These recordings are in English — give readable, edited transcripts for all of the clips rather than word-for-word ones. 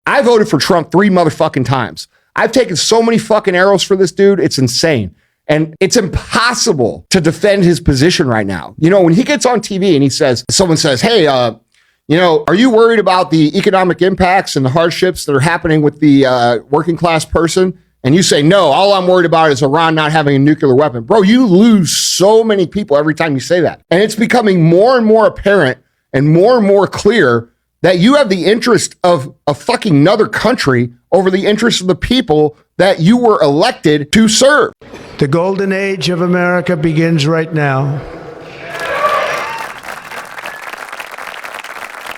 I voted for Trump 3 motherfucking times. I've taken so many fucking arrows for this dude. It's insane. And it's impossible to defend his position right now. You know, when he gets on TV and he says, someone says, hey, you know, are you worried about the economic impacts and the hardships that are happening with the working class person? And you say, no, all I'm worried about is Iran not having a nuclear weapon. Bro, you lose so many people every time you say that. And it's becoming more and more apparent and more clear that you have the interest of a fucking another country over the interest of the people that you were elected to serve. The golden age of America begins right now.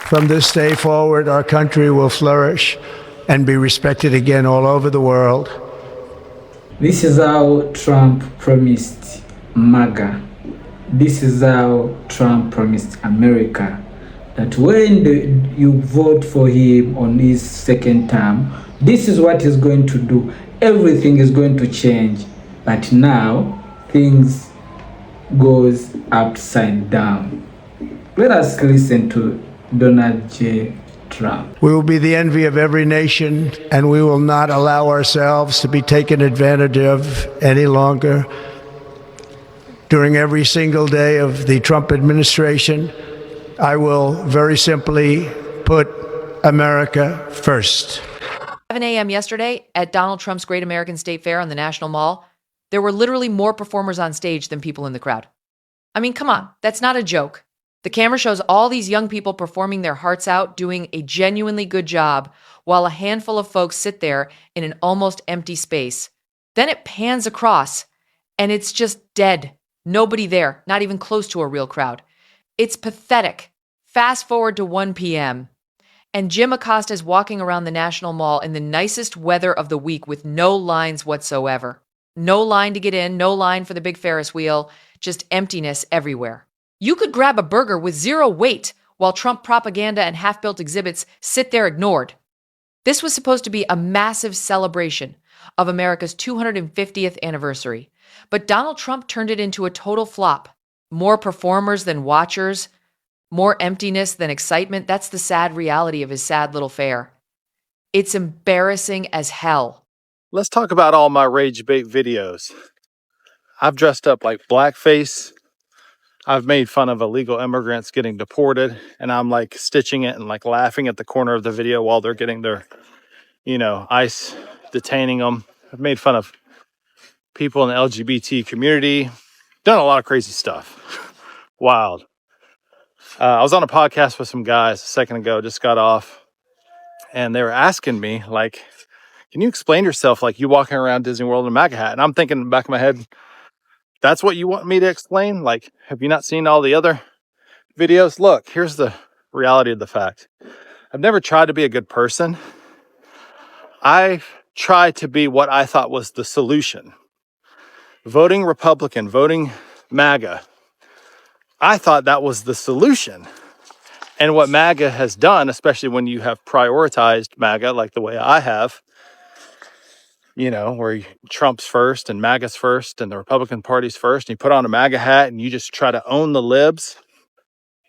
From this day forward, our country will flourish and be respected again all over the world. This is how Trump promised MAGA. This is how Trump promised America. That when you vote for him on his second term, this is what he's going to do. Everything is going to change. But now, things goes upside down. Let us listen to Donald J. Trump. We will be the envy of every nation, and we will not allow ourselves to be taken advantage of any longer. During every single day of the Trump administration, I will very simply put America first. 7 a.m. yesterday at Donald Trump's Great American State Fair on the National Mall, there were literally more performers on stage than people in the crowd. I mean, come on, that's not a joke. The camera shows all these young people performing their hearts out, doing a genuinely good job, while a handful of folks sit there in an almost empty space. Then it pans across, and it's just dead. Nobody there, not even close to a real crowd. It's pathetic. Fast forward to 1 p.m., and Jim Acosta is walking around the National Mall in the nicest weather of the week with no lines whatsoever. No line to get in, no line for the big Ferris wheel, just emptiness everywhere. You could grab a burger with zero weight while Trump propaganda and half-built exhibits sit there ignored. This was supposed to be a massive celebration of America's 250th anniversary, but Donald Trump turned it into a total flop. More performers than watchers, more emptiness than excitement. That's the sad reality of his sad little fair. It's embarrassing as hell. Let's talk about all my rage bait videos. I've dressed up like blackface. I've made fun of illegal immigrants getting deported, and I'm like stitching it and like laughing at the corner of the video while they're getting their, ICE detaining them. I've made fun of people in the LGBT community. Done a lot of crazy stuff. Wild. I was on a podcast with some guys a second ago, just got off, and they were asking me, like, can you explain yourself like you walking around Disney World in a MAGA hat? And I'm thinking in the back of my head, that's what you want me to explain? Like, have you not seen all the other videos? Look, here's the reality of the fact. I've never tried to be a good person. I tried to be what I thought was the solution. Voting Republican, voting MAGA. I thought that was the solution. And what MAGA has done, especially when you have prioritized MAGA like the way I have, where Trump's first and MAGA's first and the Republican Party's first, and you put on a MAGA hat and you just try to own the libs.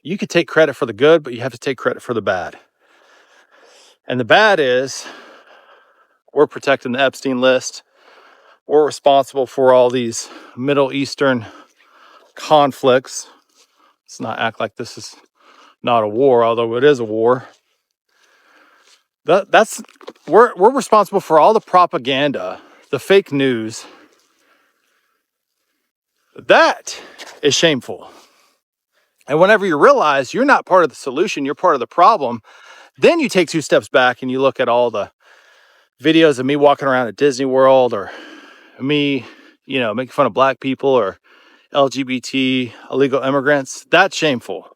You could take credit for the good, but you have to take credit for the bad. And the bad is we're protecting the Epstein list. We're responsible for all these Middle Eastern conflicts. Let's not act like this is not a war, although it is a war. We're responsible for all the propaganda, the fake news. That is shameful. And whenever you realize you're not part of the solution, you're part of the problem, then you take 2 steps back and you look at all the videos of me walking around at Disney World, or me, making fun of black people or LGBT illegal immigrants. That's shameful.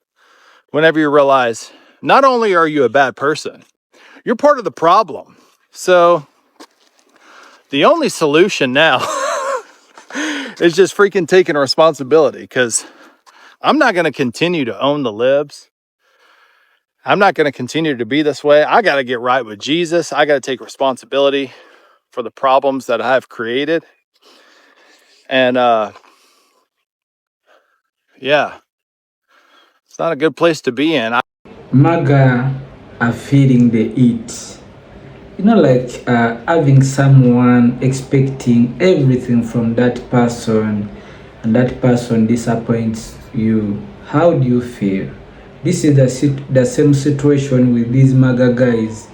Whenever you realize not only are you a bad person, you're part of the problem. So the only solution now is just freaking taking responsibility, because I'm not going to continue to own the libs. I'm not going to continue to be this way. I got to get right with Jesus. I got to take responsibility for the problems that I've created. And it's not a good place to be in. MAGA are feeling the heat. like having someone expecting everything from that person and that person disappoints you. How do you feel? This is the same situation with these MAGA guys.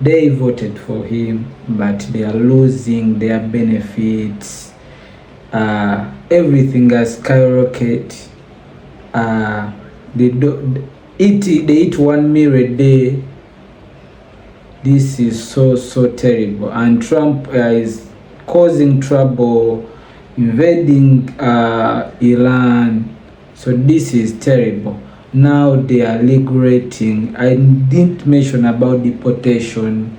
They voted for him, but they are losing their benefits. Everything has skyrocketed. They eat 1 meal a day. This is so terrible, and Trump is causing trouble, invading Iran. So this is terrible. Now they are liberating. I didn't mention about deportation.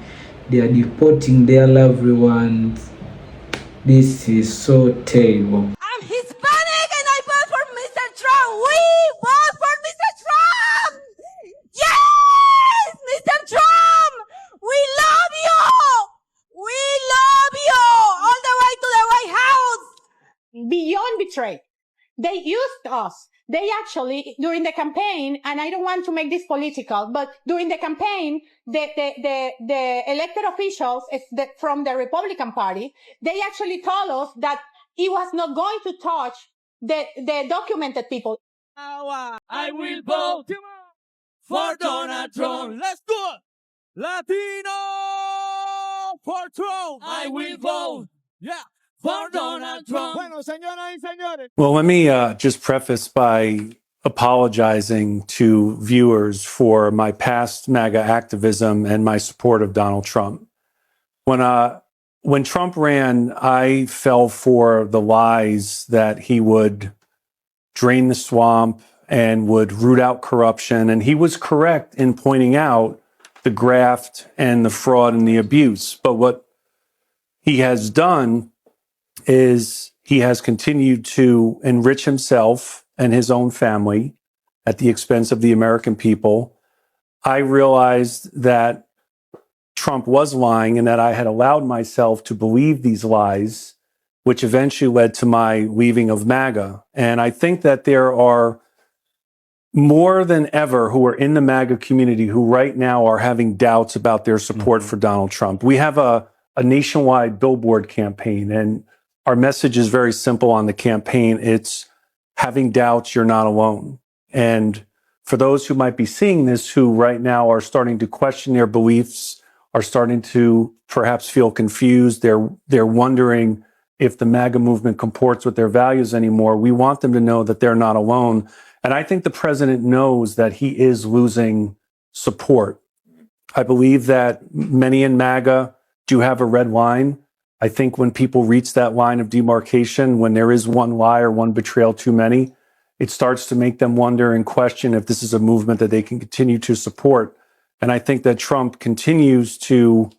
They are deporting their loved ones. This is so terrible. I'm Hispanic and I vote for Mr. Trump. We vote for Mr. Trump. Yes, Mr. Trump. We love you. We love you. All the way to the White House. Beyond betray. They used us. They actually, during the campaign, and I don't want to make this political, but during the campaign, the elected officials from the Republican Party, they actually told us that it was not going to touch the documented people. I will vote for Donald Trump. Let's do it. Latino for Trump. I will vote. Yeah. For Donald Trump. Bueno, señoras y señores. Well, let me just preface by apologizing to viewers for my past MAGA activism and my support of Donald Trump. When Trump ran, I fell for the lies that he would drain the swamp and would root out corruption. And he was correct in pointing out the graft and the fraud and the abuse. But what he has done is he has continued to enrich himself and his own family at the expense of the American people. I realized that Trump was lying and that I had allowed myself to believe these lies, which eventually led to my leaving of MAGA. And I think that there are more than ever who are in the MAGA community who right now are having doubts about their support for Donald Trump. We have a nationwide billboard campaign, and our message is very simple on the campaign. It's having doubts, you're not alone. And for those who might be seeing this, who right now are starting to question their beliefs, are starting to perhaps feel confused, they're wondering if the MAGA movement comports with their values anymore, we want them to know that they're not alone. And I think the president knows that he is losing support. I believe that many in MAGA do have a red line. I think when people reach that line of demarcation, when there is one lie or one betrayal too many, it starts to make them wonder and question if this is a movement that they can continue to support. And I think that Trump continues to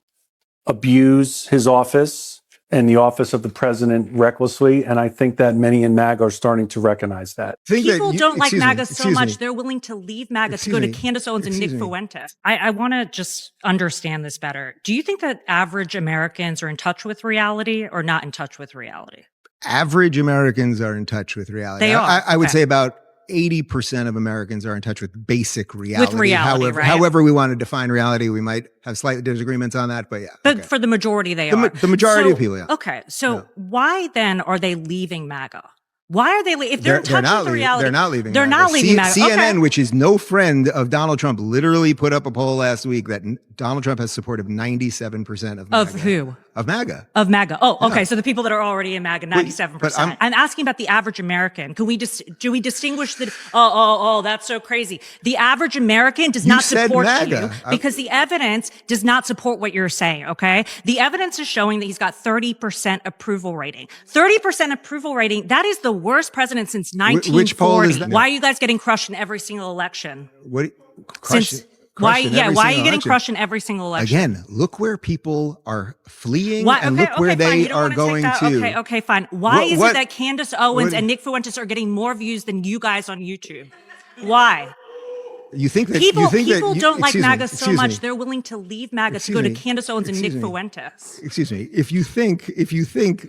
abuse his office and the office of the president recklessly. And I think that many in MAGA are starting to recognize that. People don't like MAGA so much, they're willing to leave MAGA to go to Candace Owens and Nick Fuentes. I want to just understand this better. Do you think that average Americans are in touch with reality or not in touch with reality? Average Americans are in touch with reality. They are. I would say about 80% of Americans are in touch with basic reality. With reality, right? However we want to define reality, we might have slight disagreements on that, but yeah. But for the majority, they are. The majority of people, yeah. Okay, so why then are they leaving MAGA? Why are they leaving? If they're in touch with reality, they're not leaving. They're not leaving MAGA. CNN, which is no friend of Donald Trump, literally put up a poll last week that Donald Trump has support of 97% of MAGA. Of who? Of MAGA. Of MAGA. Oh, okay. So the people that are already in MAGA, 97%. I'm asking about the average American. Can we do we distinguish the? Oh, that's so crazy. The average American does not support you because the evidence does not support what you're saying. Okay, the evidence is showing that he's got 30% approval rating. 30% approval rating. That is the worst president since 1940. Which poll is that? Why are you guys getting crushed in every single election? What? Why are you getting crushed in every single election? Again, look where people are fleeing and look where they are going to. Okay, fine. Why is it that Candace Owens and Nick Fuentes are getting more views than you guys on YouTube? Why? You think that people that don't like MAGA so excuse much me. they're willing to leave MAGA to go to Candace Owens and Nick Fuentes. Excuse me. If you think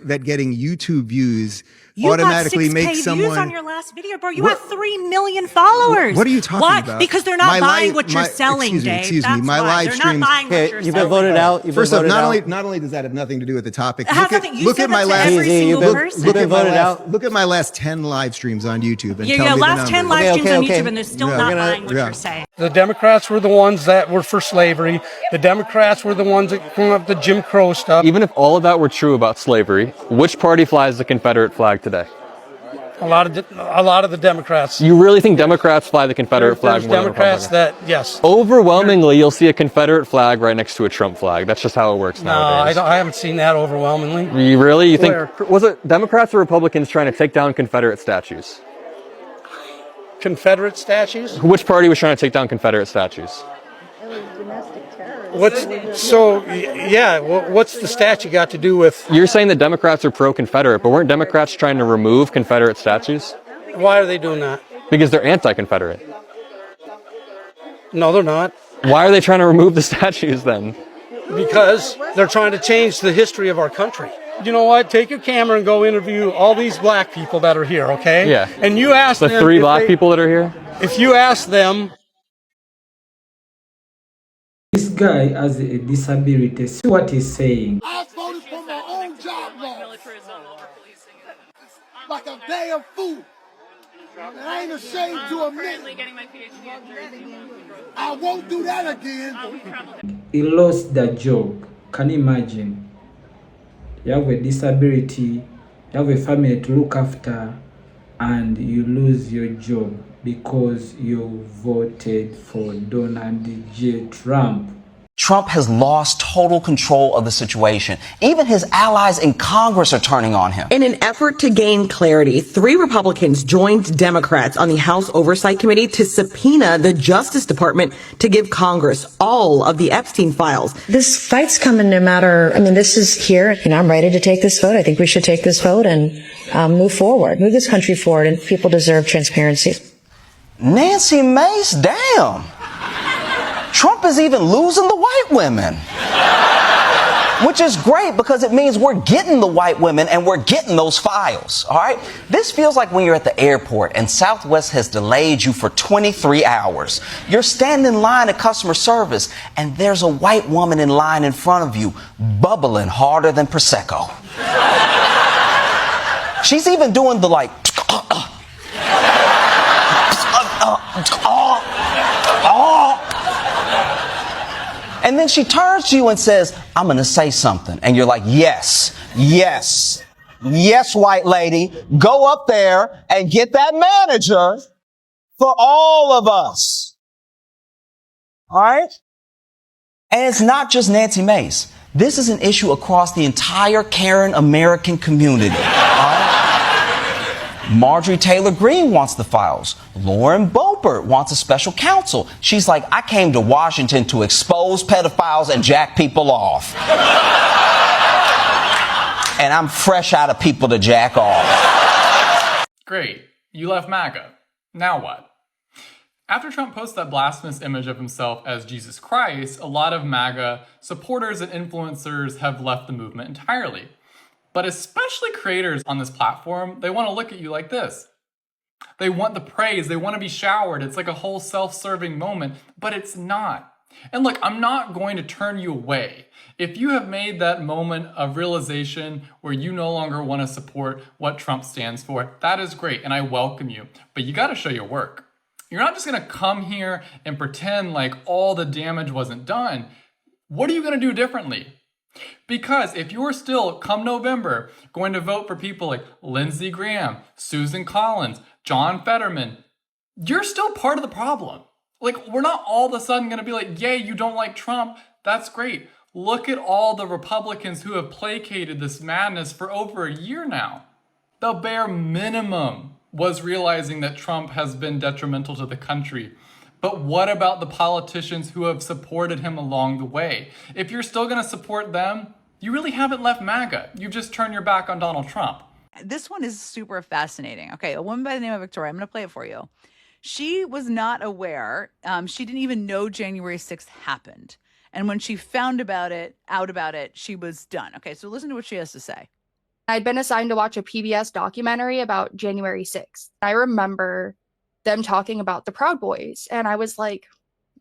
that getting YouTube views You automatically got 6K makes someone views on your last video, bro. You have 3 million followers. What are you talking about? Because they're not buying what you're selling, Dave. Excuse me. That's My why. live They're streams. not buying what you're You've selling. been voted out. You've First been off, voted out. not only does that have nothing to do with the topic. It has nothing. You said that to every single person. Look at my last 10 live streams on YouTube and tell me last the 10 numbers. live streams on YouTube, and they're still not buying what you're saying. The Democrats were the ones that were for slavery. The Democrats were the ones that came up with the Jim Crow stuff. Even if all of that were true about slavery, which party flies the Confederate flag today? A lot of the Democrats. You really think Democrats fly the Confederate flag There's more than Democrats Republicans? that, yes. Overwhelmingly, you'll see a Confederate flag right next to a Trump flag. That's just how it works No, nowadays. I haven't seen that overwhelmingly. You really? You Where? think, was it Democrats or Republicans trying to take down Confederate statues? Confederate statues? Which party was trying to take down Confederate statues? What's the statue got to do with? You're saying that Democrats are pro-Confederate, but weren't Democrats trying to remove Confederate statues? Why are they doing that? Because they're anti-Confederate. No, they're not. Why are they trying to remove the statues then? Because they're trying to change the history of our country. You know what? Take your camera and go interview all these black people that are here, okay? Yeah. And you ask them. The 3 black people that are here? If you ask them. This guy has a disability. See what he's saying. I voted for my own job law. Like a damn fool. And I ain't ashamed to admit I won't do that again. He lost the job. Can you imagine? You have a disability, you have a family to look after, and you lose your job because you voted for Donald J. Trump. Trump has lost total control of the situation. Even his allies in Congress are turning on him. In an effort to gain clarity, 3 Republicans joined Democrats on the House Oversight Committee to subpoena the Justice Department to give Congress all of the Epstein files. This fight's coming no matter, this is here, I'm ready to take this vote. I think we should take this vote and move forward, move this country forward, and people deserve transparency. Nancy Mace, damn. Trump is even losing the white women. Which is great because it means we're getting the white women and we're getting those files, all right? This feels like when you're at the airport and Southwest has delayed you for 23 hours. You're standing in line at customer service and there's a white woman in line in front of you bubbling harder than Prosecco. She's even doing the and then she turns to you and says, I'm going to say something. And you're like, yes, white lady, go up there and get that manager for all of us. All right? And it's not just Nancy Mace. This is an issue across the entire Karen American community. All right? Marjorie Taylor Greene wants the files. Lauren Boebert wants a special counsel. She's like, I came to Washington to expose pedophiles and jack people off. And I'm fresh out of people to jack off. Great. You left MAGA. Now what? After Trump posted that blasphemous image of himself as Jesus Christ, a lot of MAGA supporters and influencers have left the movement entirely. But especially creators on this platform, they want to look at you like this. They want the praise, they want to be showered. It's like a whole self-serving moment, but it's not. And look, I'm not going to turn you away. If you have made that moment of realization where you no longer want to support what Trump stands for, that is great, and I welcome you. But you got to show your work. You're not just going to come here and pretend like all the damage wasn't done. What are you going to do differently? Because if you're still, come November, going to vote for people like Lindsey Graham, Susan Collins, John Fetterman, you're still part of the problem. Like, we're not all of a sudden going to be like, yay, you don't like Trump. That's great. Look at all the Republicans who have placated this madness for over a year now. The bare minimum was realizing that Trump has been detrimental to the country. But what about the politicians who have supported him along the way? If you're still going to support them, you really haven't left MAGA. You've just turned your back on Donald Trump. This one is super fascinating. Okay, a woman by the name of Victoria, I'm going to play it for you. She was not aware. She didn't even know January 6th happened. And when she found out about it, she was done. Okay, so listen to what she has to say. I'd been assigned to watch a PBS documentary about January 6th. I remember them talking about the Proud Boys, and I was like,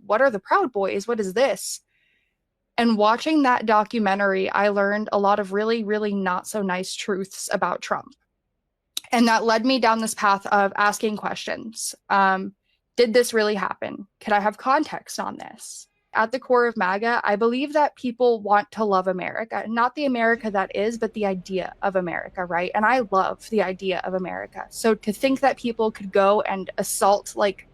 what are the Proud Boys? What is this? And watching that documentary, I learned a lot of really, really not so nice truths about Trump. And that led me down this path of asking questions. Did this really happen? Could I have context on this? At the core of MAGA, I believe that people want to love America, not the America that is, but the idea of America, right? And I love the idea of America. So to think that people could go and assault like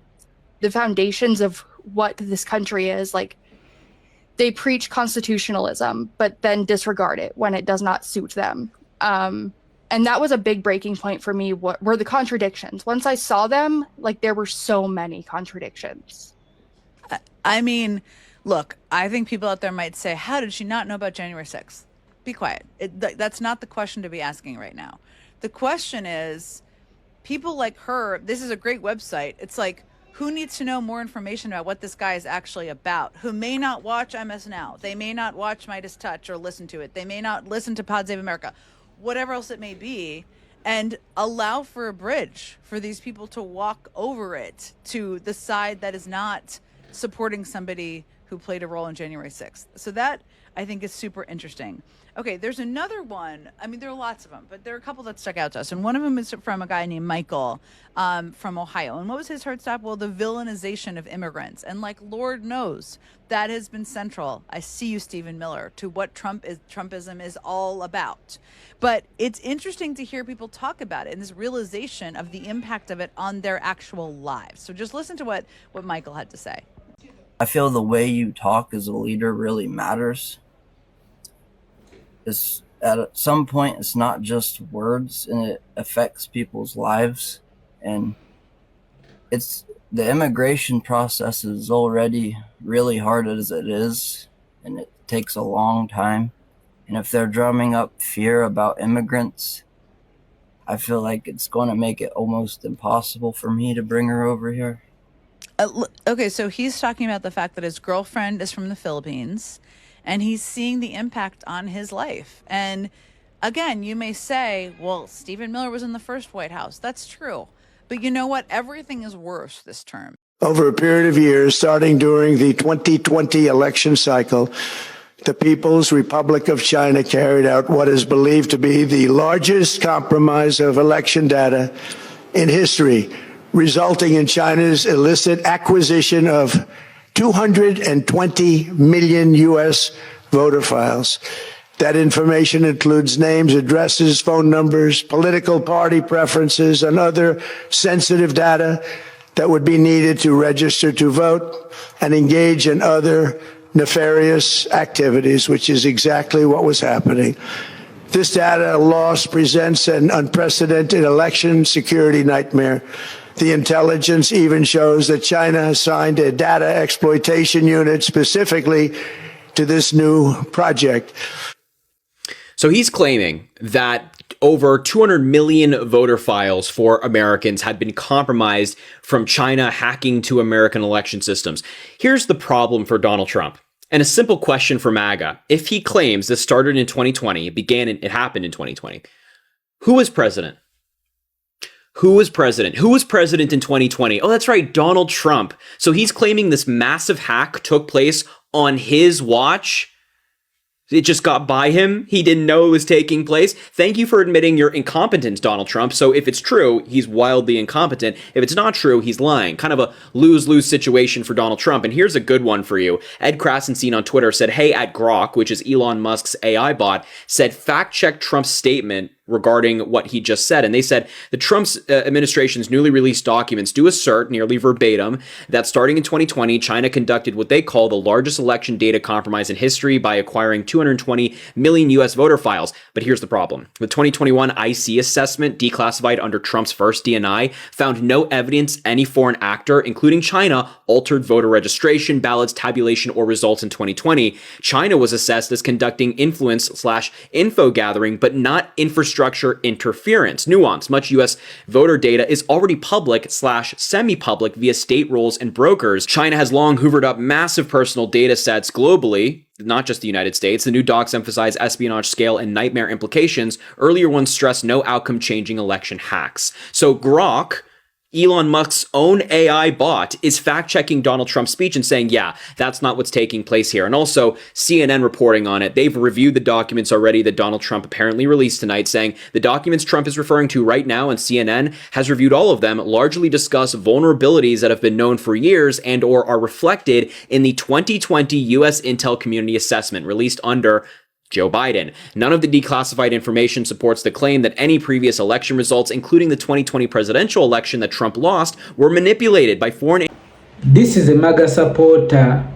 the foundations of what this country is, like they preach constitutionalism, but then disregard it when it does not suit them. And that was a big breaking point for me, were the contradictions. Once I saw them, like there were so many contradictions. I mean, look, I think people out there might say, how did she not know about January 6th? Be quiet. That's not the question to be asking right now. The question is, people like her, this is a great website. It's like, who needs to know more information about what this guy is actually about? Who may not watch MS Now. They may not watch Midas Touch or listen to it. They may not listen to Pod Save America, whatever else it may be, and allow for a bridge for these people to walk over it to the side that is not supporting somebody who played a role in January 6th. So that, I think, is super interesting. Okay, there's another one. I mean, there are lots of them, but there are a couple that stuck out to us. And one of them is from a guy named Michael from Ohio. And what was his heart stop? Well, the villainization of immigrants. And like, Lord knows, that has been central. I see you, Stephen Miller, to what Trumpism is all about. But it's interesting to hear people talk about it and this realization of the impact of it on their actual lives. So just listen to what Michael had to say. I feel the way you talk as a leader really matters. At some point, it's not just words, and it affects people's lives. And it's the immigration process is already really hard as it is, and it takes a long time. And if they're drumming up fear about immigrants, I feel like it's going to make it almost impossible for me to bring her over here. Okay, so he's talking about the fact that his girlfriend is from the Philippines, and he's seeing the impact on his life. And again, you may say, well, Stephen Miller was in the first White House. That's true. But you know what? Everything is worse this term. Over a period of years, starting during the 2020 election cycle, the People's Republic of China carried out what is believed to be the largest compromise of election data in history, resulting in China's illicit acquisition of 220 million U.S. voter files. That information includes names, addresses, phone numbers, political party preferences, and other sensitive data that would be needed to register to vote and engage in other nefarious activities, which is exactly what was happening. This data loss presents an unprecedented election security nightmare. The intelligence even shows that China assigned a data exploitation unit specifically to this new project. So he's claiming that over 200 million voter files for Americans had been compromised from China hacking to American election systems. Here's the problem for Donald Trump. And a simple question for MAGA. If he claims this started in 2020, it happened in 2020, who was president? Who was president? Who was president in 2020? Oh, that's right, Donald Trump. So he's claiming this massive hack took place on his watch. It just got by him. He didn't know it was taking place. Thank you for admitting your incompetence, Donald Trump. So if it's true, he's wildly incompetent. If it's not true, he's lying. Kind of a lose-lose situation for Donald Trump. And here's a good one for you. Ed Krasenstein on Twitter said, hey, at Grok, which is Elon Musk's AI bot, said fact-check Trump's statement regarding what he just said. And they said the Trump's administration's newly released documents do assert, nearly verbatim, that starting in 2020, China conducted what they call the largest election data compromise in history by acquiring 220 million US voter files. But here's the problem. The 2021 IC assessment, declassified under Trump's first DNI, found no evidence any foreign actor, including China, altered voter registration, ballots, tabulation, or results in 2020. China was assessed as conducting influence/info gathering, but not infrastructure infrastructure interference. Nuance: much U.S. voter data is already public/semi-public via state rolls and brokers. China has long hoovered up massive personal data sets globally, not just the United States. The new docs emphasize espionage scale and nightmare implications. Earlier ones stress no outcome-changing election hacks. So Grok, Elon Musk's own AI bot, is fact-checking Donald Trump's speech and saying, yeah, that's not what's taking place here. And also CNN reporting on it. They've reviewed the documents already that Donald Trump apparently released tonight, saying the documents Trump is referring to right now, and CNN has reviewed all of them, largely discuss vulnerabilities that have been known for years and or are reflected in the 2020 U.S. Intel Community Assessment released under Joe Biden. None of the declassified information supports the claim that any previous election results, including the 2020 presidential election that Trump lost, were manipulated by foreign... This is a MAGA supporter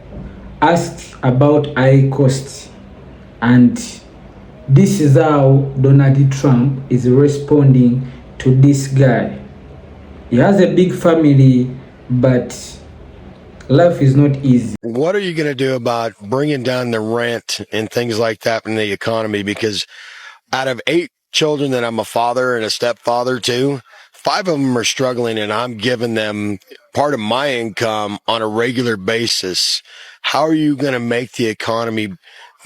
asked about high cost, and this is how Donald Trump is responding to this guy. He has a big family, but life is not easy. What are you going to do about bringing down the rent and things like that in the economy? Because out of 8 children that I'm a father and a stepfather to, 5 of them are struggling, and I'm giving them part of my income on a regular basis. How are you going to make the economy,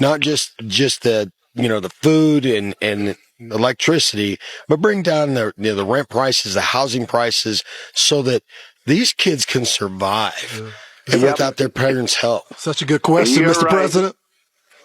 not just the, the food and electricity, but bring down the rent prices, the housing prices, so that these kids can survive without their parents' help? Such a good question, Mr. President.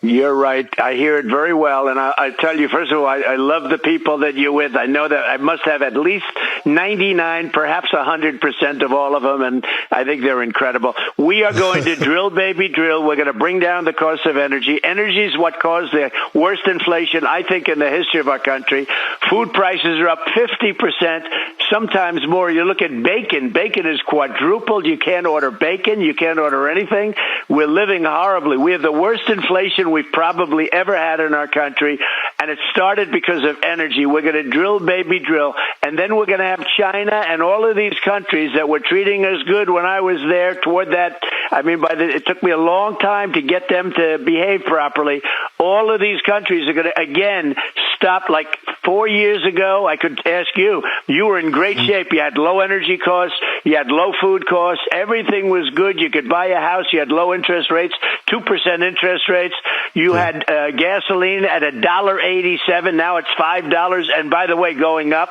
You're right. I hear it very well. And I tell you, first of all, I love the people that you're with. I know that I must have at least 99, perhaps 100% of all of them. And I think they're incredible. We are going to drill, baby, drill. We're going to bring down the cost of energy. Energy is what caused the worst inflation, I think, in the history of our country. Food prices are up 50%, sometimes more. You look at bacon. Bacon is quadrupled. You can't order bacon. You can't order anything. We're living horribly. We have the worst inflation we've probably ever had in our country, and it started because of energy. We're going to drill, baby, drill, and then we're going to have China and all of these countries that were treating us good when I was there toward that. I mean, it took me a long time to get them to behave properly. All of these countries are going to, again, stop. Like 4 years ago, I could ask you, you were in great shape. You had low energy costs. You had low food costs. Everything was good. You could buy a house. You had low interest rates, 2% interest rates. You had gasoline at $1.87. Now it's $5. And by the way, going up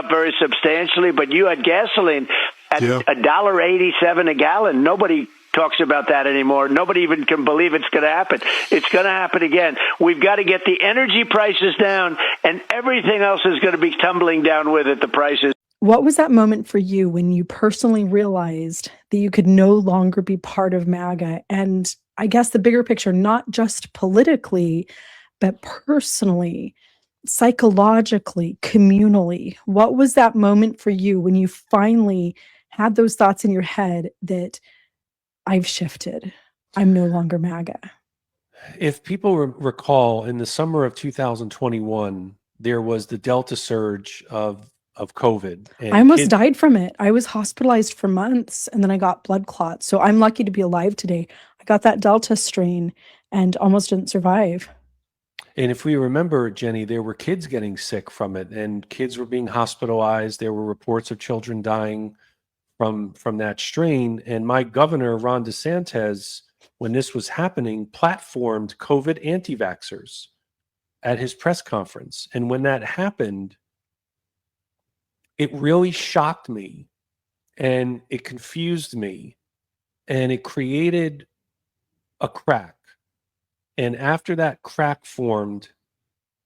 very substantially. But you had gasoline at $1.87 a gallon. Nobody talks about that anymore. Nobody even can believe it's going to happen. It's going to happen again. We've got to get the energy prices down, and everything else is going to be tumbling down with it, the prices. What was that moment for you when you personally realized that you could no longer be part of MAGA? And I guess the bigger picture, not just politically, but personally, psychologically, communally. What was that moment for you when you finally had those thoughts in your head that I've shifted, I'm no longer MAGA? If people recall, in the summer of 2021, there was the Delta surge of COVID. And I almost died from it. I was hospitalized for months, and then I got blood clots. So I'm lucky to be alive today. I got that Delta strain and almost didn't survive. And if we remember, Jenny, there were kids getting sick from it, and kids were being hospitalized. There were reports of children dying from that strain. And my governor, Ron DeSantis, when this was happening, platformed COVID anti-vaxxers at his press conference. And when that happened, it really shocked me, and it confused me, and it created a crack. And after that crack formed,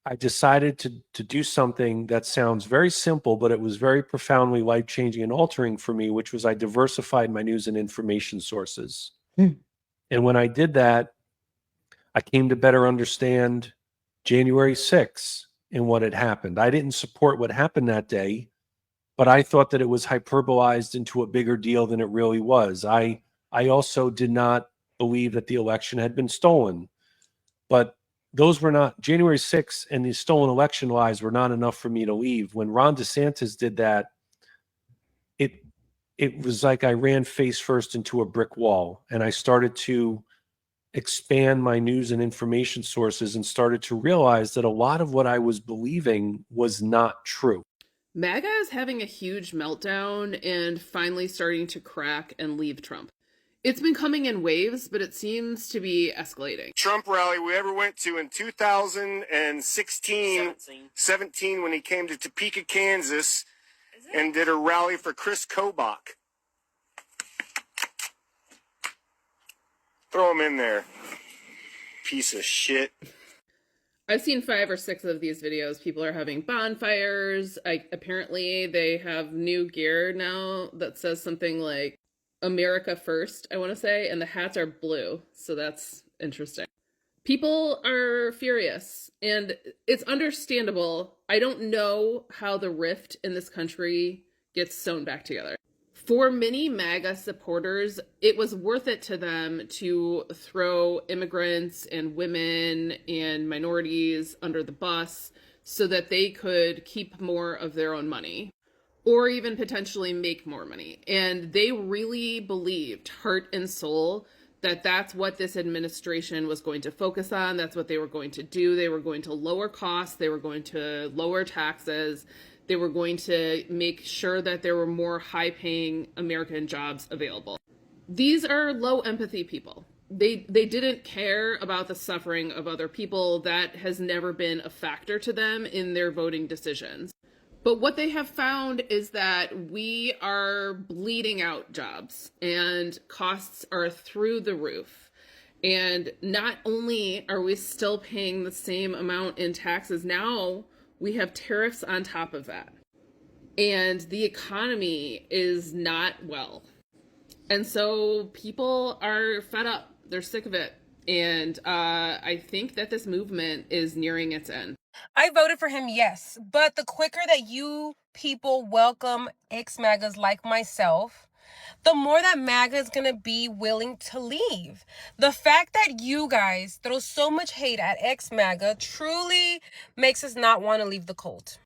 I decided to do something that sounds very simple, but it was very profoundly life-changing and altering for me, which was I diversified my news and information sources. And when I did that, I came to better understand January 6th and what had happened. I didn't support what happened that day, but I thought that it was hyperbolized into a bigger deal than it really was. I also did not believe that the election had been stolen. But those were not, January 6th and the stolen election lies were not enough for me to leave. When Ron DeSantis did that, it was like I ran face first into a brick wall, and I started to expand my news and information sources and started to realize that a lot of what I was believing was not true. MAGA is having a huge meltdown and finally starting to crack and leave Trump. It's been coming in waves, but it seems to be escalating. Trump rally we ever went to in 2017 when he came to Topeka, Kansas, and did a rally for Chris Kobach. Throw him in there. Piece of shit. I've seen 5 or 6 of these videos. People are having bonfires. Apparently they have new gear now that says something like America First, I want to say, and the hats are blue. So that's interesting. People are furious, and it's understandable. I don't know how the rift in this country gets sewn back together. For many MAGA supporters, it was worth it to them to throw immigrants and women and minorities under the bus so that they could keep more of their own money or even potentially make more money. And they really believed, heart and soul, that that's what this administration was going to focus on. That's what they were going to do. They were going to lower costs. They were going to lower taxes. They were going to make sure that there were more high-paying American jobs available. These are low empathy people. They didn't care about the suffering of other people. That has never been a factor to them in their voting decisions. But what they have found is that we are bleeding out jobs and costs are through the roof. And not only are we still paying the same amount in taxes, now we have tariffs on top of that. And the economy is not well. And so people are fed up. They're sick of it. And I think that this movement is nearing its end. I voted for him, yes. But the quicker that you people welcome ex-MAGAs like myself, the more that MAGA is going to be willing to leave. The fact that you guys throw so much hate at ex-MAGA truly makes us not want to leave the cult.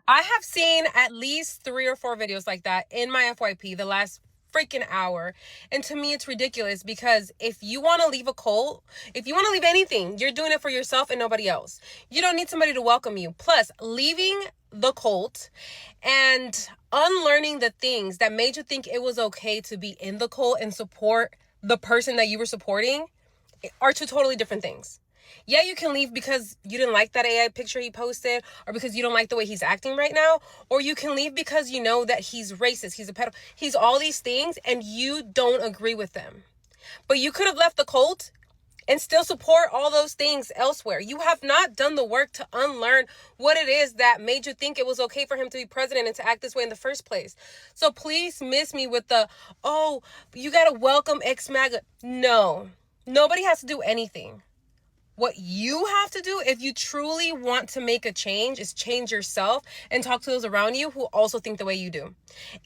I have seen at least 3 or 4 videos like that in my FYP the last freaking hour. And to me, it's ridiculous because if you want to leave a cult, if you want to leave anything, you're doing it for yourself and nobody else. You don't need somebody to welcome you. Plus, leaving the cult and unlearning the things that made you think it was okay to be in the cult and support the person that you were supporting are 2 totally different things. Yeah, you can leave because you didn't like that AI picture he posted or because you don't like the way he's acting right now. Or you can leave because you know that he's racist, he's a pedophile, he's all these things and you don't agree with them. But you could have left the cult and still support all those things elsewhere. You have not done the work to unlearn what it is that made you think it was okay for him to be president and to act this way in the first place. So please miss me with the, oh, you got to welcome ex-MAGA. No, nobody has to do anything. What you have to do if you truly want to make a change is change yourself and talk to those around you who also think the way you do.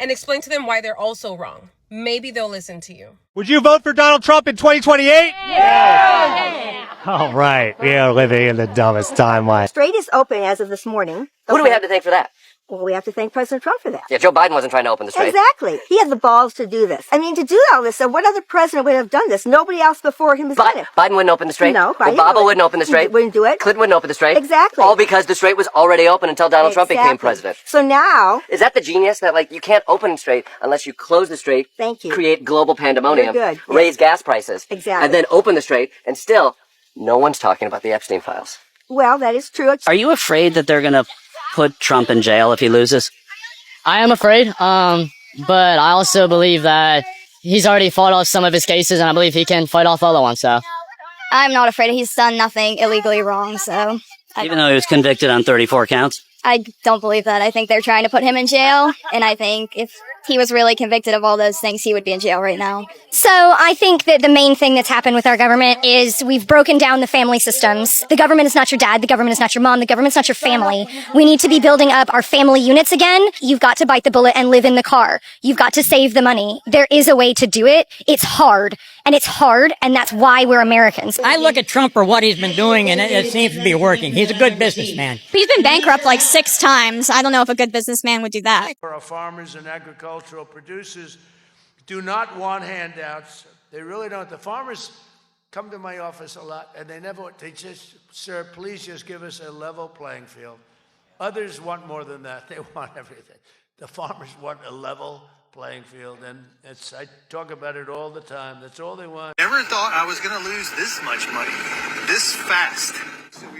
And explain to them why they're also wrong. Maybe they'll listen to you. Would you vote for Donald Trump in 2028? Yeah. All right. We are living in the dumbest timeline. Strait is open as of this morning. Who do we have to thank for that? Well, we have to thank President Trump for that. Yeah, Joe Biden wasn't trying to open the strait. Exactly. He had the balls to do this. I mean, to do all this, so what other president would have done this? Nobody else before him has done it. Biden wouldn't open the strait. No, Biden Obama wouldn't open the strait. Wouldn't do it. Clinton wouldn't open the strait. Exactly. All because the strait was already open until Donald Trump became president. So now... Is that the genius that, like, you can't open the strait unless you close the strait, Thank you. create global pandemonium, You're good. raise gas prices, Exactly. and then open the strait, and still, no one's talking about the Epstein files. Well, that is true. Are you afraid that they're going to put Trump in jail if he loses? I am afraid, but I also believe that he's already fought off some of his cases, and I believe he can fight off other ones, so. I'm not afraid. He's done nothing illegally wrong, so. Even though he was convicted on 34 counts? I don't believe that. I think they're trying to put him in jail, and I think if he was really convicted of all those things, he would be in jail right now. So I think that the main thing that's happened with our government is we've broken down the family systems. The government is not your dad. The government is not your mom. The government's not your family. We need to be building up our family units again. You've got to bite the bullet and live in the car. You've got to save the money. There is a way to do it. It's hard. And that's why we're Americans. I look at Trump for what he's been doing, and it seems to be working. He's a good businessman. He's been bankrupt like 6 times. I don't know if a good businessman would do that. Our farmers and agricultural producers do not want handouts. They really don't. The farmers come to my office a lot, and they just, sir, please just give us a level playing field. Others want more than that. They want everything. The farmers want a level playing field, and I talk about it all the time. That's all they want. Never thought I was going to lose this much money, this fast.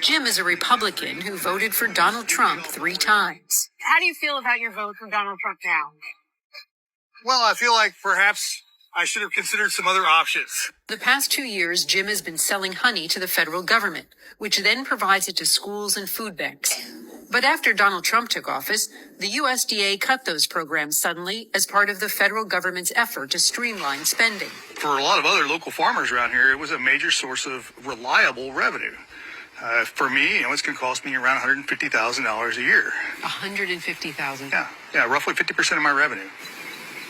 Jim is a Republican who voted for Donald Trump 3 times. How do you feel about your vote for Donald Trump now? Well, I feel like perhaps I should have considered some other options. The past 2 years, Jim has been selling honey to the federal government, which then provides it to schools and food banks. But after Donald Trump took office, the USDA cut those programs suddenly as part of the federal government's effort to streamline spending. For a lot of other local farmers around here, it was a major source of reliable revenue. For me, it's going to cost me around $150,000 a year. $150,000. Yeah, roughly 50% of my revenue.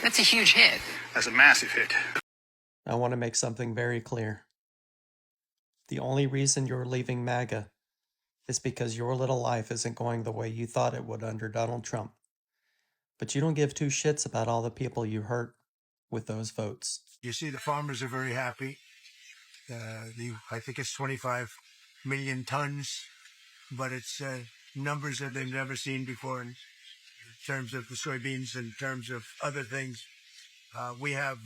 That's a huge hit. That's a massive hit. I want to make something very clear. The only reason you're leaving MAGA is because your little life isn't going the way you thought it would under Donald Trump. But you don't give 2 shits about all the people you hurt with those votes. You see, the farmers are very happy. I think it's 25 million tons, but it's numbers that they've never seen before in terms of the soybeans, in terms of other things. We have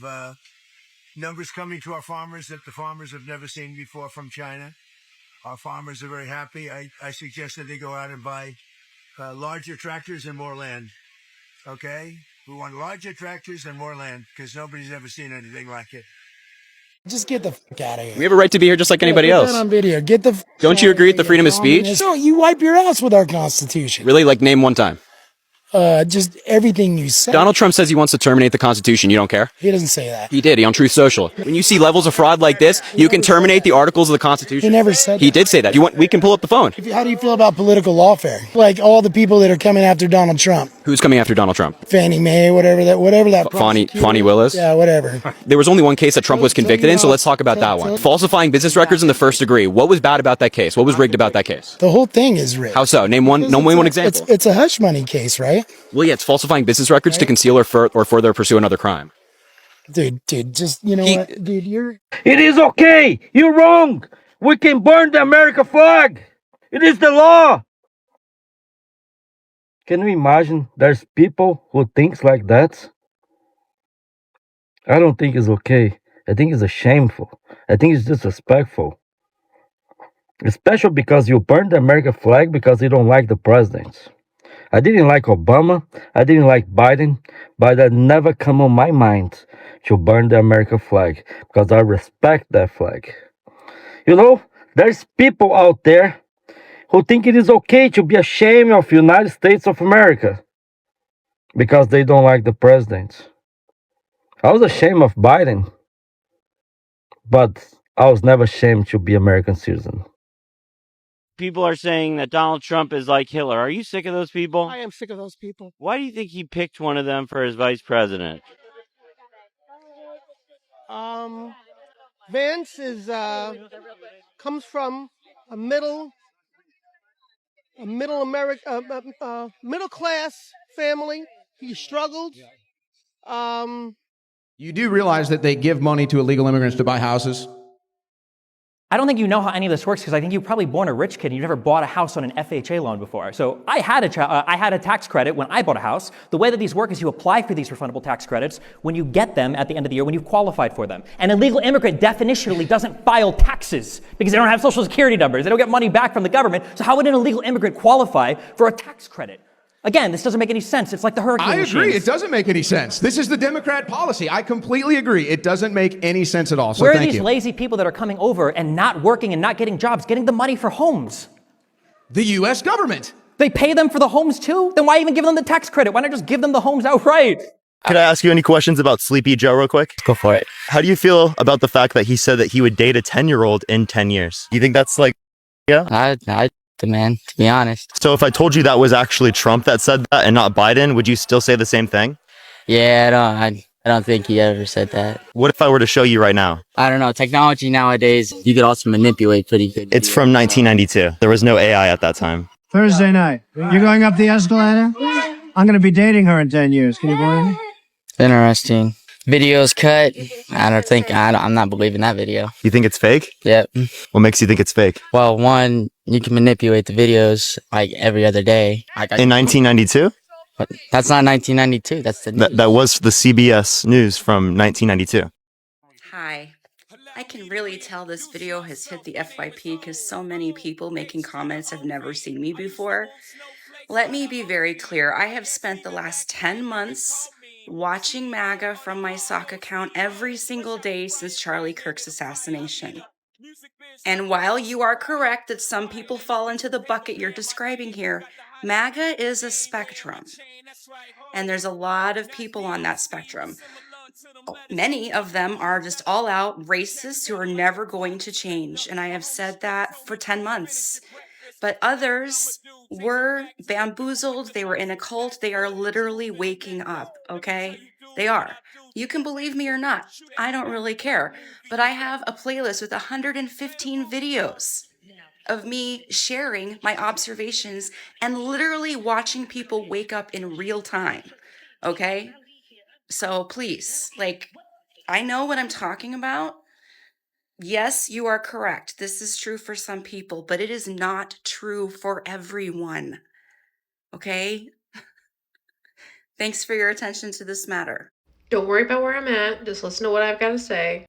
numbers coming to our farmers that the farmers have never seen before from China. Our farmers are very happy. I suggest that they go out and buy larger tractors and more land. Okay? We want larger tractors and more land because nobody's ever seen anything like it. Just get the fuck out of here. We have a right to be here just like anybody else. On video. Get the Don't you agree with the freedom of speech? No, you wipe your ass with our Constitution. Really? Like, name one time. Just everything you say. Donald Trump says he wants to terminate the Constitution. You don't care? He doesn't say that. He did. He on Truth Social. When you see levels of fraud like this, you can terminate the articles of the Constitution. He never said He did say that. We can pull up the phone. How do you feel about political lawfare? Like all the people that are coming after Donald Trump. Who's coming after Donald Trump? Fannie Mae, whatever that. Fonnie Willis? Yeah, whatever. There was only one case that Trump was convicted in, so let's talk about that one. Falsifying business records in the first degree. What was bad about that case? What was rigged about that case? The whole thing is rigged. How so? Name one example. It's a hush money case, right? Well, yeah, it's falsifying business records to conceal or further pursue another crime. Dude, just, you know what? Dude, you're... It is okay. You're wrong. We can burn the American flag. It is the law. Can you imagine there's people who thinks like that? I don't think it's okay. I think it's shameful. I think it's disrespectful. Especially because you burn the American flag because you don't like the president. I didn't like Obama. I didn't like Biden. But that never come on my mind to burn the American flag because I respect that flag. You know, there's people out there who think it is okay to be ashamed of the United States of America because they don't like the president. I was ashamed of Biden, but I was never ashamed to be American citizen. People are saying that Donald Trump is like Hitler. Are you sick of those people? I am sick of those people. Why do you think he picked one of them for his vice president? Vance comes from a middle class family. He struggled. You do realize that they give money to illegal immigrants to buy houses? I don't think you know how any of this works because I think you were probably born a rich kid and you never bought a house on an FHA loan before. So I had a tax credit when I bought a house. The way that these work is you apply for these refundable tax credits when you get them at the end of the year when you've qualified for them. An illegal immigrant definitionally doesn't file taxes because they don't have social security numbers. They don't get money back from the government. So how would an illegal immigrant qualify for a tax credit? Again, this doesn't make any sense. It's like the hurricane I agree. machines. It doesn't make any sense. This is the Democrat policy. I completely agree. It doesn't make any sense at all. So Where are thank these you. lazy people that are coming over and not working and not getting jobs, getting the money for homes? The U.S. government. They pay them for the homes too? Then why even give them the tax credit? Why not just give them the homes outright? Could I ask you any questions about Sleepy Joe real quick? Go for it. How do you feel about the fact that he said that he would date a 10-year-old in 10 years? You think that's like, yeah? I demand, to be honest. So if I told you that was actually Trump that said that and not Biden, would you still say the same thing? Yeah, I don't think he ever said that. What if I were to show you right now? I don't know. Technology nowadays, you could also manipulate pretty good. It's from 1992. There was no AI at that time. Thursday night. You're going up the escalator? I'm going to be dating her in 10 years. Can you believe me? Interesting. Videos cut. I'm not believing that video. You think it's fake? Yep. What makes you think it's fake? Well, one, you can manipulate the videos like every other day. In 1992? But that's not 1992. That's the news. That was the CBS News from 1992. Hi. I can really tell this video has hit the FYP because so many people making comments have never seen me before. Let me be very clear. I have spent the last 10 months watching MAGA from my sock account every single day since Charlie Kirk's assassination. And while you are correct that some people fall into the bucket you're describing here, MAGA is a spectrum. And there's a lot of people on that spectrum. Many of them are just all out racists who are never going to change. And I have said that for 10 months. But others were bamboozled. They were in a cult. They are literally waking up, okay? They are. You can believe me or not. I don't really care. But I have a playlist with 115 videos of me sharing my observations and literally watching people wake up in real time, okay? So please, I know what I'm talking about. Yes, you are correct. This is true for some people, but it is not true for everyone. Okay? Thanks for your attention to this matter. Don't worry about where I'm at. Just listen to what I've got to say.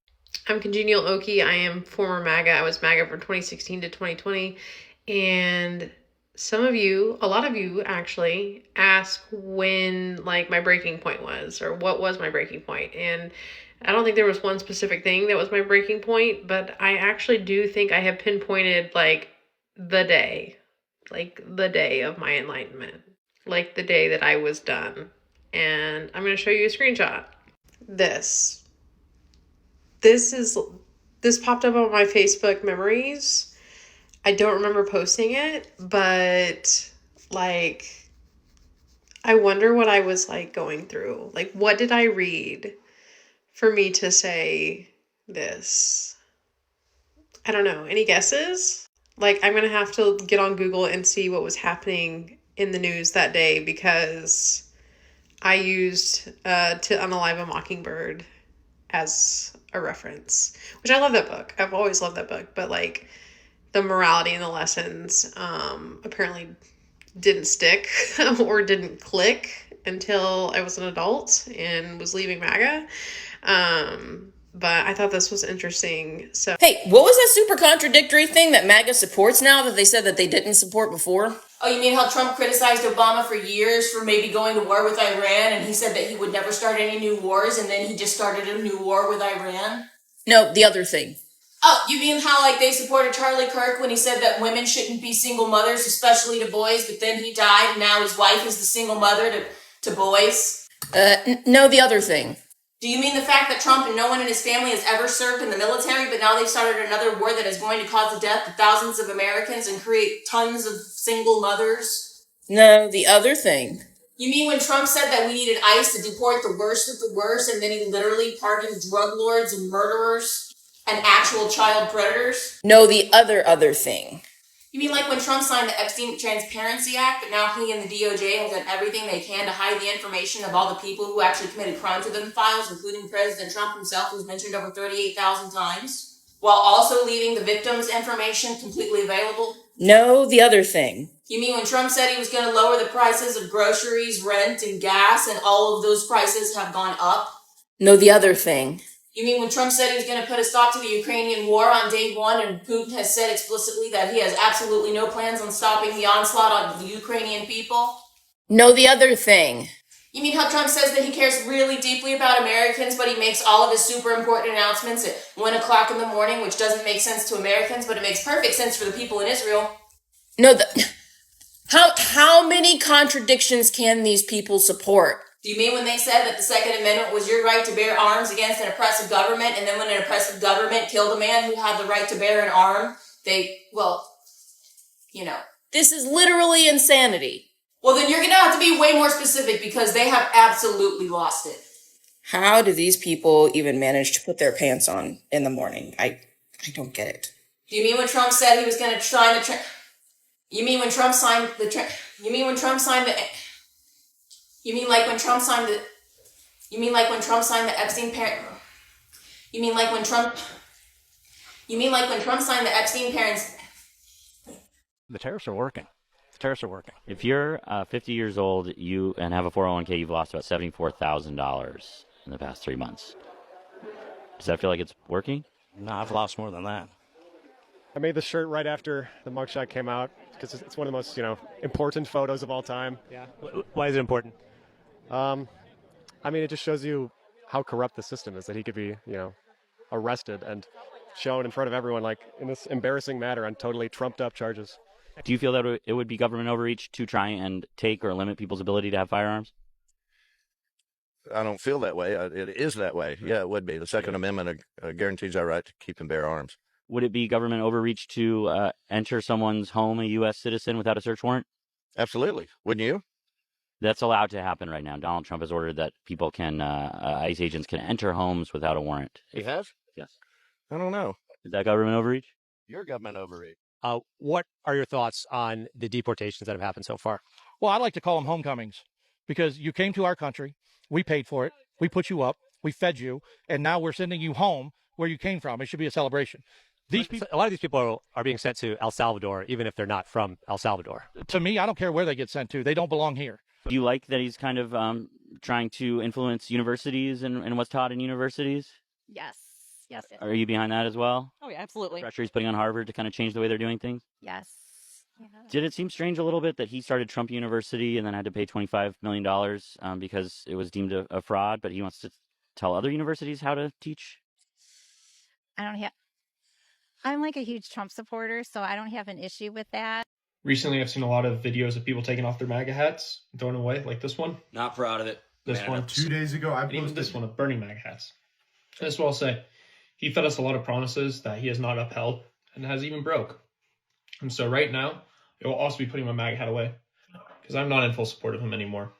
I'm Congenial Okie. I am former MAGA. I was MAGA from 2016 to 2020. And a lot of you actually ask when my breaking point was, or what was my breaking point. And I don't think there was one specific thing that was my breaking point, but I actually do think I have pinpointed the day of my enlightenment, the day that I was done. And I'm going to show you a screenshot. This popped up on my Facebook memories. I don't remember posting it, but I wonder what I was going through. What did I read for me to say this? I don't know. Any guesses? I'm going to have to get on Google and see what was happening in the news that day, because I used To Unalive a Mockingbird as a reference, which I love that book. I've always loved that book, but the morality and the lessons apparently didn't stick or didn't click until I was an adult and was leaving MAGA. But I thought this was interesting. So, hey, what was that super contradictory thing that MAGA supports now that they said that they didn't support before? Oh, you mean how Trump criticized Obama for years for maybe going to war with Iran, and he said that he would never start any new wars, and then he just started a new war with Iran? No, the other thing. Oh, you mean how they supported Charlie Kirk when he said that women shouldn't be single mothers, especially to boys, but then he died, and now his wife is the single mother to boys? No, the other thing. Do you mean the fact that Trump and no one in his family has ever served in the military, but now they've started another war that is going to cause the death of thousands of Americans and create tons of single mothers? No, the other thing. You mean when Trump said that we needed ICE to deport the worst of the worst, and then he literally pardoned drug lords and murderers and actual child predators? No, the other thing. You mean when Trump signed the Epstein Transparency Act, but now he and the DOJ have done everything they can to hide the information of all the people who actually committed crimes within the files, including President Trump himself, who's mentioned over 38,000 times, while also leaving the victims' information completely available? No, the other thing. You mean when Trump said he was going to lower the prices of groceries, rent, and gas, and all of those prices have gone up? No, the other thing. You mean when Trump said he was going to put a stop to the Ukrainian war on day one, and Putin has said explicitly that he has absolutely no plans on stopping the onslaught on the Ukrainian people? No, the other thing. You mean how Trump says that he cares really deeply about Americans, but he makes all of his super important announcements at 1 o'clock in the morning, which doesn't make sense to Americans, but it makes perfect sense for the people in Israel? No, how many contradictions can these people support? Do you mean when they said that the Second Amendment was your right to bear arms against an oppressive government, and then when an oppressive government killed a man who had the right to bear an arm, this is literally insanity. Well, then you're going to have to be way more specific, because they have absolutely lost it. How do these people even manage to put their pants on in the morning? I don't get it. Do you mean when Trump said he was going to sign the... You mean when Trump signed the... You mean when Trump signed the... You mean when Trump signed the... You mean like when Trump signed the Epstein parent? You mean like when Trump? You mean like when Trump signed the Epstein parents? The tariffs are working. The tariffs are working. If you're 50 years old, and have a 401k, you've lost about $74,000 in the past 3 months. Does that feel like it's working? No, I've lost more than that. I made this shirt right after the mugshot came out because it's one of the most, important photos of all time. Yeah. Why is it important? I mean, it just shows you how corrupt the system is, that he could be, arrested and shown in front of everyone, like in this embarrassing manner on totally trumped up charges. Do you feel that it would be government overreach to try and take or limit people's ability to have firearms? I don't feel that way. It is that way. Yeah, it would be. The Second Amendment guarantees our right to keep and bear arms. Would it be government overreach to enter someone's home, a U.S. citizen, without a search warrant? Absolutely. Wouldn't you? That's allowed to happen right now. Donald Trump has ordered that people can, ICE agents can enter homes without a warrant. He has? Yes. I don't know. Is that government overreach? Your government overreach. What are your thoughts on the deportations that have happened so far? Well, I like to call them homecomings because you came to our country, we paid for it, we put you up, we fed you, and now we're sending you home where you came from. It should be a celebration. A lot of these people are being sent to El Salvador, even if they're not from El Salvador. To me, I don't care where they get sent to. They don't belong here. Do you like that he's kind of trying to influence universities and what's taught in universities? Yes. Yes. Are you behind that as well? Oh, yeah, absolutely. Pressure he's putting on Harvard to kind of change the way they're doing things? Yes. Yeah. Did it seem strange a little bit that he started Trump University and then had to pay $25 million because it was deemed a fraud, but he wants to tell other universities how to teach? I'm like a huge Trump supporter, so I don't have an issue with that. Recently, I've seen a lot of videos of people taking off their MAGA hats and throwing away, like this one. Not proud of it. This Man, one. 2 days ago, I And even posted this one of burning MAGA hats. And that's what I'll say. He fed us a lot of promises that he has not upheld and has even broke. And so right now, it will also be putting my MAGA hat away because I'm not in full support of him anymore.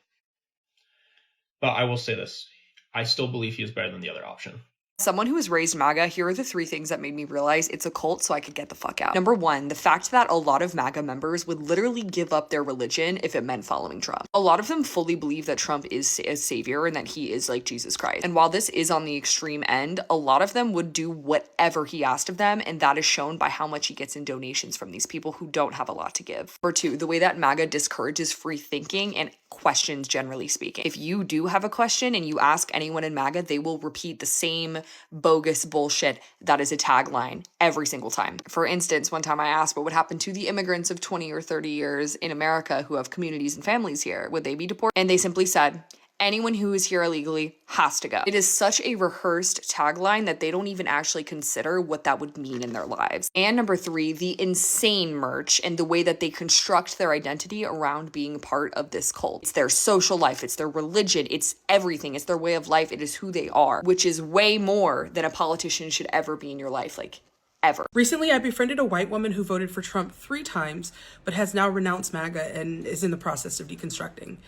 But I will say this. I still believe he is better than the other option. Someone who was raised MAGA, here are the 3 things that made me realize it's a cult so I could get the fuck out. Number 1, the fact that a lot of MAGA members would literally give up their religion if it meant following Trump. A lot of them fully believe that Trump is a savior and that he is like Jesus Christ. And while this is on the extreme end, a lot of them would do whatever he asked of them, and that is shown by how much he gets in donations from these people who don't have a lot to give. Number 2, the way that MAGA discourages free thinking and questions, generally speaking. If you do have a question and you ask anyone in MAGA, they will repeat the same bogus bullshit that is a tagline every single time. For instance, one time I asked what would happen to the immigrants of 20 or 30 years in America who have communities and families here. Would they be deported? And they simply said, anyone who is here illegally has to go. It is such a rehearsed tagline that they don't even actually consider what that would mean in their lives. And number 3, the insane merch and the way that they construct their identity around being part of this cult. It's their social life, it's their religion, it's everything, it's their way of life, it is who they are, which is way more than a politician should ever be in your life, like ever. Recently, I befriended a white woman who voted for Trump 3 times, but has now renounced MAGA and is in the process of deconstructing.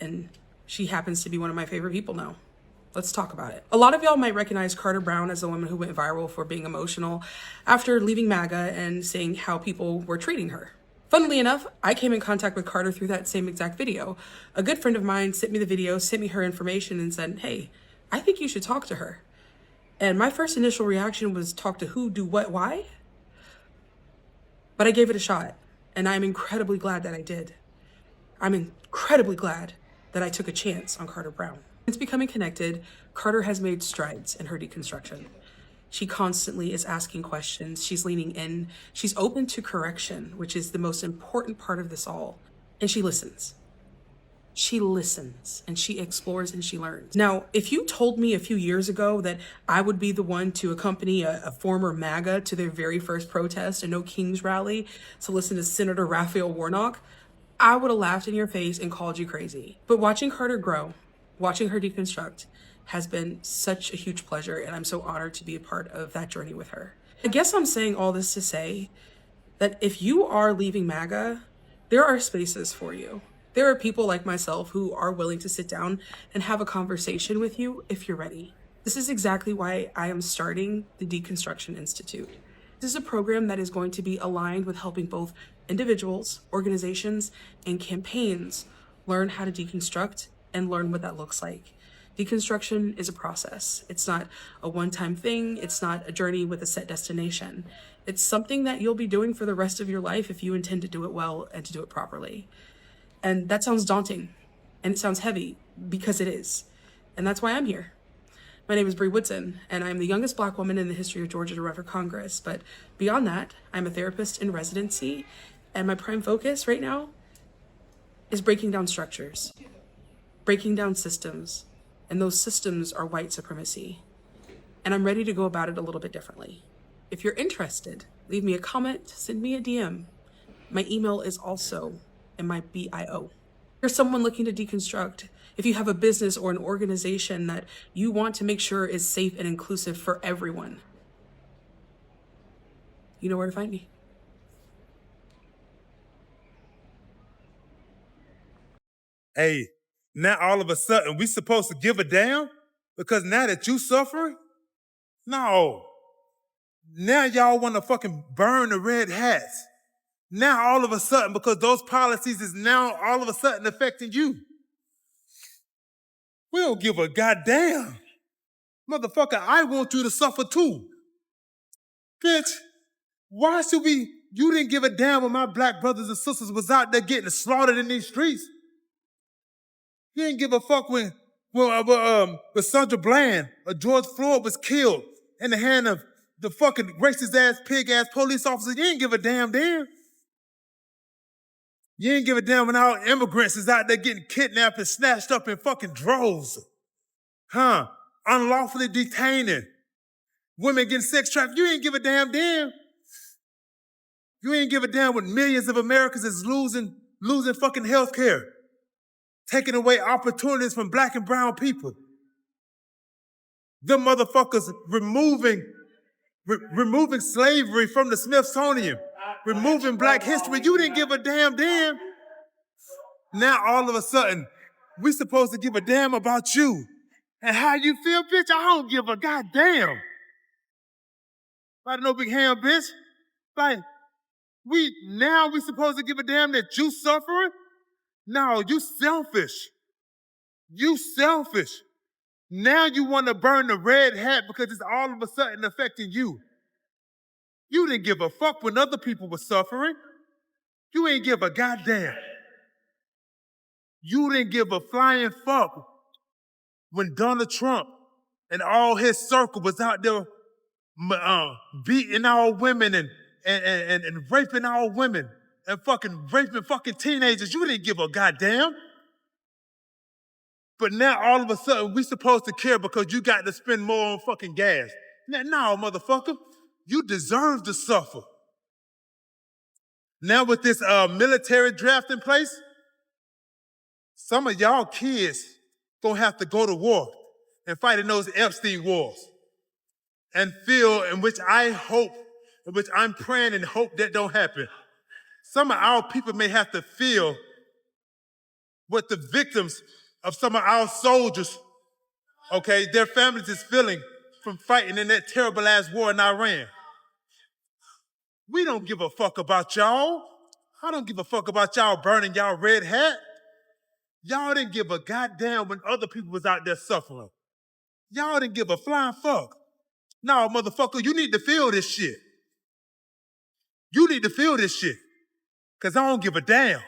And she happens to be one of my favorite people now. Let's talk about it. A lot of y'all might recognize Carter Brown as the woman who went viral for being emotional after leaving MAGA and saying how people were treating her. Funnily enough, I came in contact with Carter through that same exact video. A good friend of mine sent me the video, sent me her information, and said, hey, I think you should talk to her. And my first initial reaction was talk to who, do what, why? But I gave it a shot, and I'm incredibly glad that I did. I'm incredibly glad that I took a chance on Carter Brown. Since becoming connected, Carter has made strides in her deconstruction. She constantly is asking questions, she's leaning in, she's open to correction, which is the most important part of this all. And she listens. She listens and she explores and she learns. Now, if you told me a few years ago that I would be the one to accompany a former MAGA to their very first protest, a No Kings rally, to listen to Senator Raphael Warnock, I would have laughed in your face and called you crazy. But watching Carter grow, watching her deconstruct, has been such a huge pleasure, and I'm so honored to be a part of that journey with her. I guess I'm saying all this to say that if you are leaving MAGA, there are spaces for you. There are people like myself who are willing to sit down and have a conversation with you if you're ready. This is exactly why I am starting the Deconstruction Institute. This is a program that is going to be aligned with helping both individuals, organizations, and campaigns learn how to deconstruct and learn what that looks like. Deconstruction is a process. It's not a one-time thing. It's not a journey with a set destination. It's something that you'll be doing for the rest of your life if you intend to do it well and to do it properly. And that sounds daunting and it sounds heavy because it is. And that's why I'm here. My name is Bree Woodson, and I'm the youngest Black woman in the history of Georgia to run for Congress. But beyond that, I'm a therapist in residency, and my prime focus right now is breaking down structures, breaking down systems, and those systems are white supremacy. And I'm ready to go about it a little bit differently. If you're interested, leave me a comment, send me a DM. My email is also in my bio. If you're someone looking to deconstruct, if you have a business or an organization that you want to make sure is safe and inclusive for everyone, you know where to find me. Hey, now all of a sudden we supposed to give a damn? Because now that you suffering? No. Now y'all want to fucking burn the red hats. Now all of a sudden, because those policies is now all of a sudden affecting you. We don't give a goddamn. Motherfucker, I want you to suffer too. Bitch, why should we? You didn't give a damn when my black brothers and sisters was out there getting slaughtered in these streets. You didn't give a fuck when Sandra Bland or George Floyd was killed in the hand of the fucking racist ass, pig ass police officers. You didn't give a damn then. You didn't give a damn when our immigrants is out there getting kidnapped and snatched up in fucking droves. Huh? Unlawfully detaining. Women getting sex trafficked. You ain't give a damn then. You ain't give a damn when millions of Americans is losing fucking health care. Taking away opportunities from black and brown people. Them motherfuckers removing slavery from the Smithsonian. Removing black history. You didn't give a damn then. Now all of a sudden, we supposed to give a damn about you. And how you feel, bitch? I don't give a goddamn. Like no big ham, bitch. Like, we supposed to give a damn that you suffering? No, you selfish. You selfish. Now you want to burn the red hat because it's all of a sudden affecting you. You didn't give a fuck when other people were suffering. You ain't give a goddamn. You didn't give a flying fuck when Donald Trump and all his circle was out there beating our women and raping our women and fucking raping fucking teenagers. You didn't give a goddamn. But now all of a sudden we supposed to care because you got to spend more on fucking gas. No, motherfucker, you deserve to suffer. Now with this military draft in place, some of y'all kids gonna have to go to war and fight in those Epstein wars. And feel in which I'm praying and hope that don't happen. Some of our people may have to feel what the victims of some of our soldiers, okay, their families is feeling from fighting in that terrible ass war in Iran. We don't give a fuck about y'all. I don't give a fuck about y'all burning y'all red hat. Y'all didn't give a goddamn when other people was out there suffering. Y'all didn't give a flying fuck. No, motherfucker, you need to feel this shit. You need to feel this shit. Because I don't give a damn.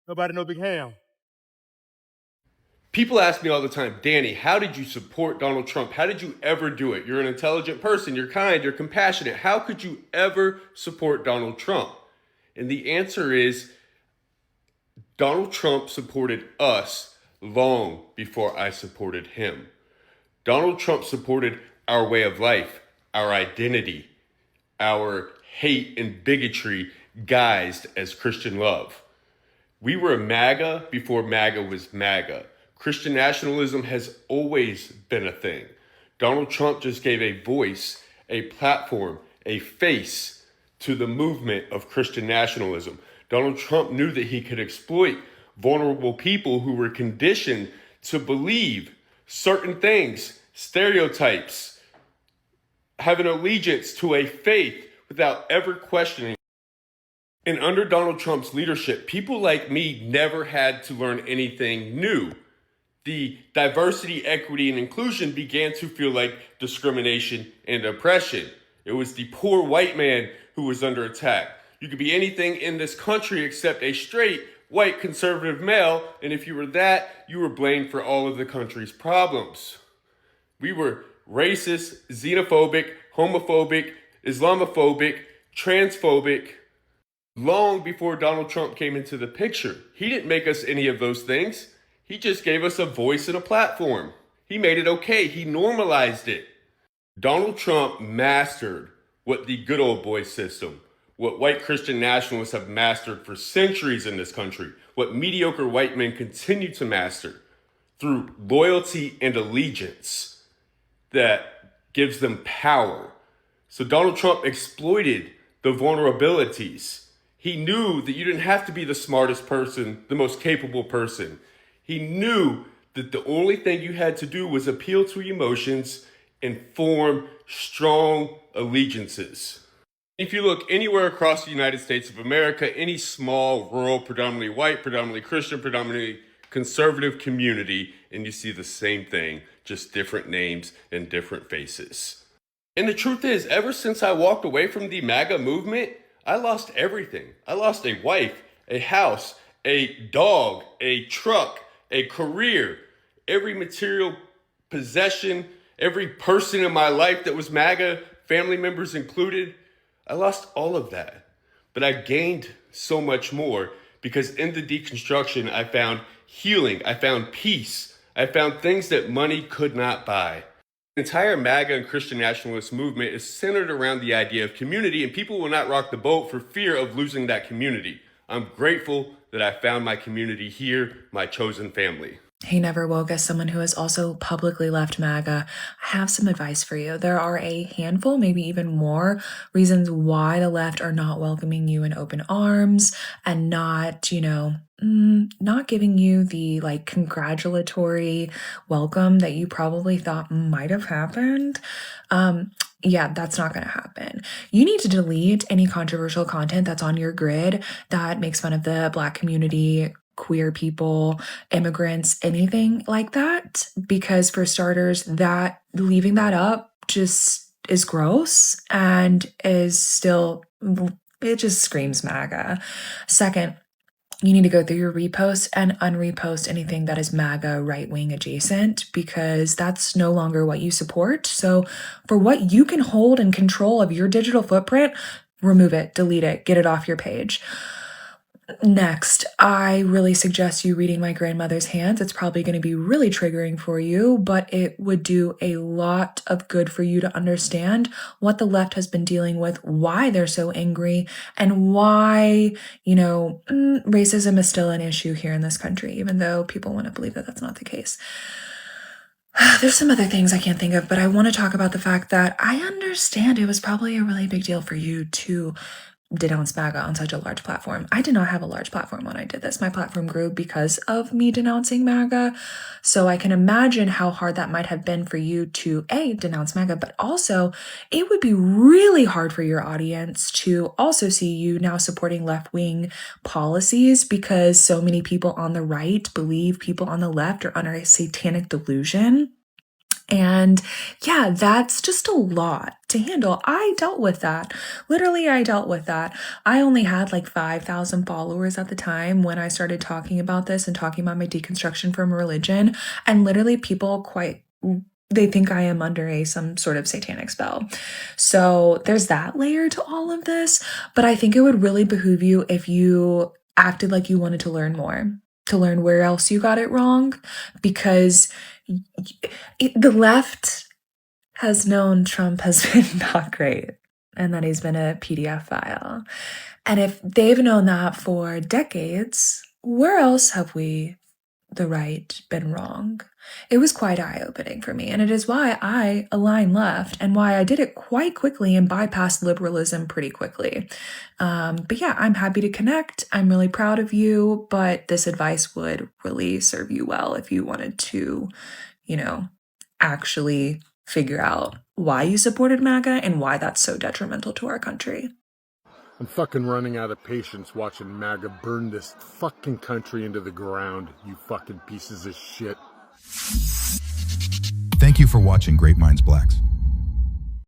Nobody no big ham. People ask me all the time, Danny, how did you support Donald Trump? How did you ever do it? You're an intelligent person. You're kind. You're compassionate. How could you ever support Donald Trump? And the answer is Donald Trump supported us long before I supported him. Donald Trump supported our way of life, our identity, our hate and bigotry guised as Christian love. We were MAGA before MAGA was MAGA. Christian nationalism has always been a thing. Donald Trump just gave a voice, a platform, a face to the movement of Christian nationalism. Donald Trump knew that he could exploit vulnerable people who were conditioned to believe certain things, stereotypes, have an allegiance to a faith without ever questioning. And under Donald Trump's leadership, people like me never had to learn anything new. The diversity, equity, and inclusion began to feel like discrimination and oppression. It was the poor white man who was under attack. You could be anything in this country except a straight, white, conservative male, and if you were that, you were blamed for all of the country's problems. We were racist, xenophobic, homophobic, Islamophobic, transphobic, long before Donald Trump came into the picture. He didn't make us any of those things. He just gave us a voice and a platform. He made it okay. He normalized it. Donald Trump mastered what the good old boy system, what white Christian nationalists have mastered for centuries in this country, what mediocre white men continue to master through loyalty and allegiance that gives them power. So Donald Trump exploited the vulnerabilities. He knew that you didn't have to be the smartest person, the most capable person. He knew that the only thing you had to do was appeal to emotions and form strong allegiances. If you look anywhere across the United States of America, any small, rural, predominantly white, predominantly Christian, predominantly conservative community, and you see the same thing, just different names and different faces. And the truth is, ever since I walked away from the MAGA movement, I lost everything. I lost a wife, a house, a dog, a truck, a career, every material possession, every person in my life that was MAGA, family members included. I lost all of that. But I gained so much more because in the deconstruction, I found healing, I found peace, I found things that money could not buy. The entire MAGA and Christian nationalist movement is centered around the idea of community, and people will not rock the boat for fear of losing that community. I'm grateful that I found my community here, my chosen family. Hey, Never Woke, as someone who has also publicly left MAGA, I have some advice for you. There are a handful, maybe even more, reasons why the left are not welcoming you in open arms and not, not giving you the congratulatory welcome that you probably thought might have happened. Yeah, that's not going to happen. You need to delete any controversial content that's on your grid that makes fun of the Black community, queer people, immigrants, anything like that. Because for starters, that leaving that up just is gross and is still, it just screams MAGA. Second, you need to go through your reposts and unrepost anything that is MAGA right-wing adjacent because that's no longer what you support. So for what you can hold and control of your digital footprint, remove it, delete it, get it off your page. Next, I really suggest you reading My Grandmother's Hands. It's probably going to be really triggering for you, but it would do a lot of good for you to understand what the left has been dealing with, why they're so angry, and why, racism is still an issue here in this country, even though people want to believe that that's not the case. There's some other things I can't think of, but I want to talk about the fact that I understand it was probably a really big deal for you to denounce MAGA on such a large platform. I did not have a large platform when I did this. My platform grew because of me denouncing MAGA. So I can imagine how hard that might have been for you to denounce MAGA, but also it would be really hard for your audience to also see you now supporting left-wing policies because so many people on the right believe people on the left are under a satanic delusion. And yeah, that's just a lot to handle. I dealt with that. Literally, I dealt with that. I only had 5,000 followers at the time when I started talking about this and talking about my deconstruction from religion. And literally people they think I am under some sort of satanic spell. So there's that layer to all of this. But I think it would really behoove you if you acted like you wanted to learn more, to learn where else you got it wrong, because the left has known Trump has been not great and that he's been a PDF file. And if they've known that for decades, where else have we, the right, been wrong? It was quite eye-opening for me, and it is why I align left and why I did it quite quickly and bypassed liberalism pretty quickly. But yeah, I'm happy to connect. I'm really proud of you, but this advice would really serve you well if you wanted to, actually figure out why you supported MAGA and why that's so detrimental to our country. I'm fucking running out of patience watching MAGA burn this fucking country into the ground, you fucking pieces of shit. Thank you for watching Great Minds Blacks.